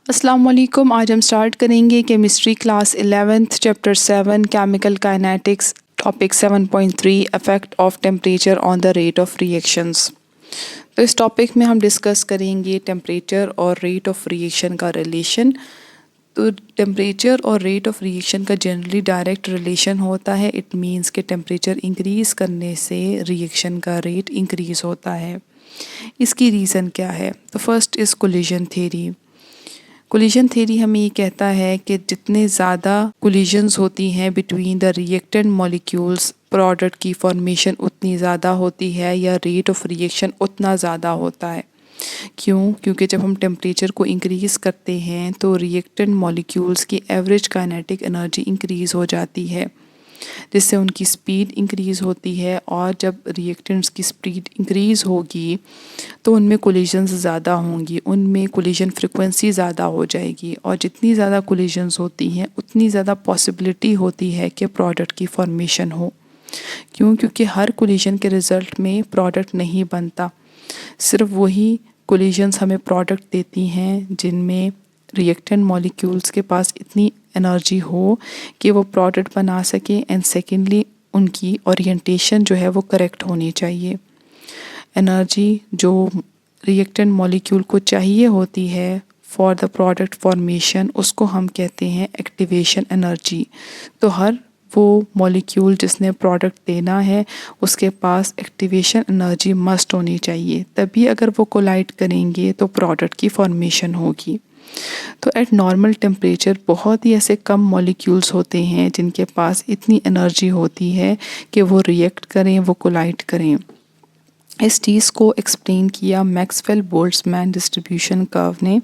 अस्सलाम वालेकुम। आज हम स्टार्ट करेंगे chemistry class 11th chapter 7 chemical kinetics topic 7.3 effect of temperature on the rate of reactions. तो इस टॉपिक में हम डिस्कस करेंगे टेम्परेचर और रेट ऑफ रिएक्शन का रिलेशन। तो टेम्परेचर और रेट ऑफ रिएक्शन का जनरली डायरेक्ट रिलेशन होता है। इट मींस कि टेम्परेचर इंक्रीज़ करने से रिएक्शन का रेट इंक्रीज़ होता है। इसकी रीज़न क्या है? तो first is collision theory. Collision theory हमें ये कहता है कि जितने ज़्यादा कोलिजन्स होती हैं between the reactant molecules, product की फॉर्मेशन उतनी ज़्यादा होती है या रेट ऑफ रिएक्शन उतना ज़्यादा होता है। क्यों? क्योंकि जब हम टेम्परेचर को इंक्रीज़ करते हैं तो रिएक्टेंट मॉलिक्यूल्स की एवरेज काइनेटिक एनर्जी इंक्रीज़ हो जाती है, जिससे उनकी स्पीड इंक्रीज़ होती है। और जब रिएक्टेंट्स की स्पीड इंक्रीज़ होगी तो उनमें कोलिजन्स ज़्यादा होंगी, उनमें कोलिजन फ्रिक्वेंसी ज़्यादा हो जाएगी। और जितनी ज़्यादा कोलिजन्स होती हैं उतनी ज़्यादा पॉसिबिलिटी होती है कि प्रोडक्ट की फॉर्मेशन हो। क्यों? क्योंकि हर कोलिजन के रिज़ल्ट में प्रोडक्ट नहीं बनता, सिर्फ वही कोलिजन्स हमें प्रोडक्ट देती हैं जिनमें रिएक्टेंट मॉलिक्यूल्स के पास इतनी एनर्जी हो कि वो प्रोडक्ट बना सके। एंड सेकेंडली उनकी ओरिएंटेशन जो है वो करेक्ट होनी चाहिए। एनर्जी जो रिएक्टेंट मॉलिक्यूल को चाहिए होती है फॉर द प्रोडक्ट फॉर्मेशन, उसको हम कहते हैं एक्टिवेशन एनर्जी। तो हर वो मॉलिक्यूल जिसने प्रोडक्ट देना है उसके पास एक्टिवेशन एनर्जी मस्ट होनी चाहिए, तभी अगर वो कोलाइड करेंगे तो प्रोडक्ट की फॉर्मेशन होगी। तो एट नॉर्मल टेम्परेचर बहुत ही ऐसे कम मॉलिक्यूल्स होते हैं जिनके पास इतनी एनर्जी होती है कि वो रिएक्ट करें, वो कोलाइड करें। इस चीज़ को एक्सप्लेन किया मैक्सवेल बोल्ट्जमैन डिस्ट्रीब्यूशन कर्व ने।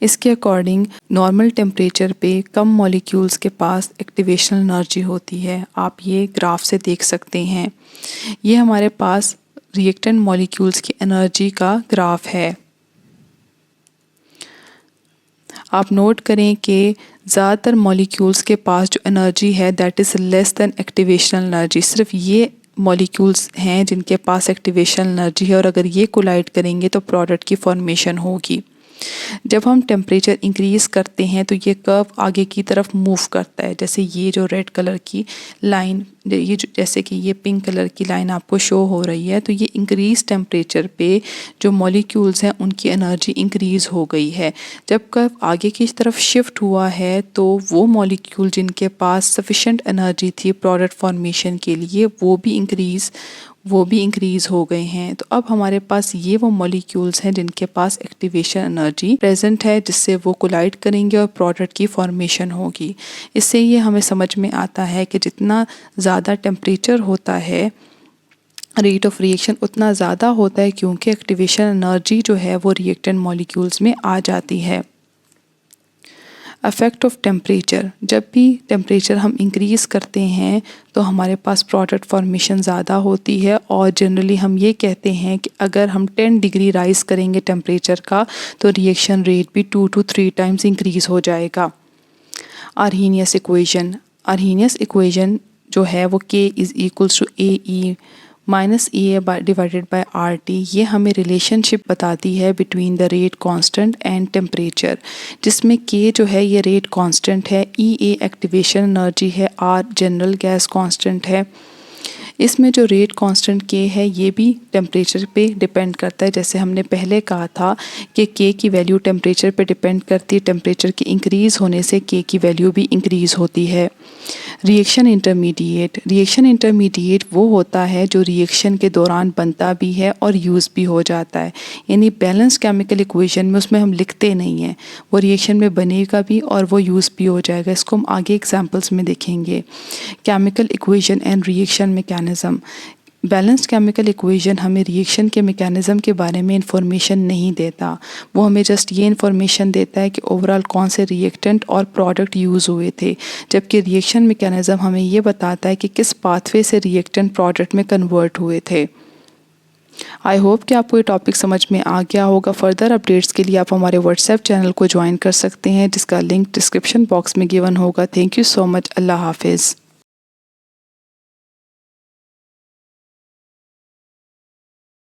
इसके अकॉर्डिंग नॉर्मल टेम्परेचर पे कम मॉलिक्यूल्स के पास एक्टिवेशनल एनर्जी होती है। आप ये ग्राफ से देख सकते हैं, ये हमारे पास रिएक्टेंट मॉलिक्यूल्स की एनर्जी का ग्राफ है। आप नोट करें कि ज़्यादातर मॉलिक्यूल्स के पास जो एनर्जी है that is less than activational energy. सिर्फ ये मॉलिक्यूल्स हैं जिनके पास एक्टिवेशन एनर्जी है, और अगर ये कोलाइड करेंगे तो प्रोडक्ट की फॉर्मेशन होगी। जब हम टेम्परेचर इंक्रीज़ करते हैं तो ये कर्व आगे की तरफ मूव करता है। जैसे ये जो रेड कलर की लाइन, ये जो जैसे कि ये पिंक कलर की लाइन आपको शो हो रही है, तो ये इंक्रीज़ टेम्परेचर पे जो मॉलिक्यूल्स हैं उनकी एनर्जी इंक्रीज़ हो गई है। जब कर्व आगे की तरफ शिफ्ट हुआ है तो वो मॉलिक्यूल जिनके पास सफिशेंट एनर्जी थी प्रोडक्ट फॉर्मेशन के लिए वो भी इंक्रीज़ हो गए हैं। तो अब हमारे पास ये वो मॉलिक्यूल्स हैं जिनके पास एक्टिवेशन एनर्जी प्रेजेंट है, जिससे वो कोलाइड करेंगे और प्रोडक्ट की फॉर्मेशन होगी। इससे ये हमें समझ में आता है कि जितना ज़्यादा टेम्परेचर होता है रेट ऑफ रिएक्शन उतना ज़्यादा होता है, क्योंकि एक्टिवेशन एनर्जी जो है वो रिएक्टेंट मॉलिक्यूल्स में आ जाती है। इफेक्ट ऑफ टेम्परेचर, जब भी टेम्परेचर हम इंक्रीज़ करते हैं तो हमारे पास प्रोडक्ट फॉर्मेशन ज़्यादा होती है। और जनरली हम ये कहते हैं कि अगर हम 10 डिग्री राइज़ करेंगे टेम्परेचर का तो रिएक्शन रेट भी 2 to 3 टाइम्स इंक्रीज़ हो जाएगा। आर्हीनियस इक्वेशन जो है वो K is equals to AE minus EA divided by RT, ये हमें रिलेशनशिप बताती है between the rate constant and temperature, जिसमें K जो है ये रेट कांस्टेंट है, EA एक्टिवेशन एनर्जी है, R जनरल गैस कांस्टेंट है। इसमें जो रेट कांस्टेंट K है ये भी टेम्परेचर पे डिपेंड करता है। जैसे हमने पहले कहा था कि K की वैल्यू टेम्परेचर पे डिपेंड करती है, टेम्परेचर के इंक्रीज़ होने से K की वैल्यू भी इंक्रीज़ होती है। रिएक्शन इंटरमीडिएट वो होता है जो रिएक्शन के दौरान बनता भी है और यूज़ भी हो जाता है। यानी बैलेंस केमिकल इक्वेशन में उसमें हम लिखते नहीं हैं, वो रिएक्शन में बनेगा भी और वो यूज़ भी हो जाएगा। इसको हम आगे एग्जांपल्स में देखेंगे। Chemical equation and reaction mechanism. Balanced chemical equation हमें रिएक्शन के मैकेनिज्म के बारे में इंफॉर्मेशन नहीं देता, वो हमें जस्ट ये इंफॉर्मेशन देता है कि ओवरऑल कौन से रिएक्टेंट और प्रोडक्ट यूज़ हुए थे। जबकि रिएक्शन मैकेनिज्म हमें ये बताता है कि किस पाथवे से रिएक्टेंट प्रोडक्ट में कन्वर्ट हुए थे। आई होप कि आपको ये टॉपिक समझ में आ गया होगा। फर्दर अपडेट्स के लिए आप हमारे व्हाट्सएप चैनल को ज्वाइन कर सकते हैं, जिसका लिंक डिस्क्रिप्शन बॉक्स में गिवन होगा। Thank you so much. अल्लाह हाफिज़।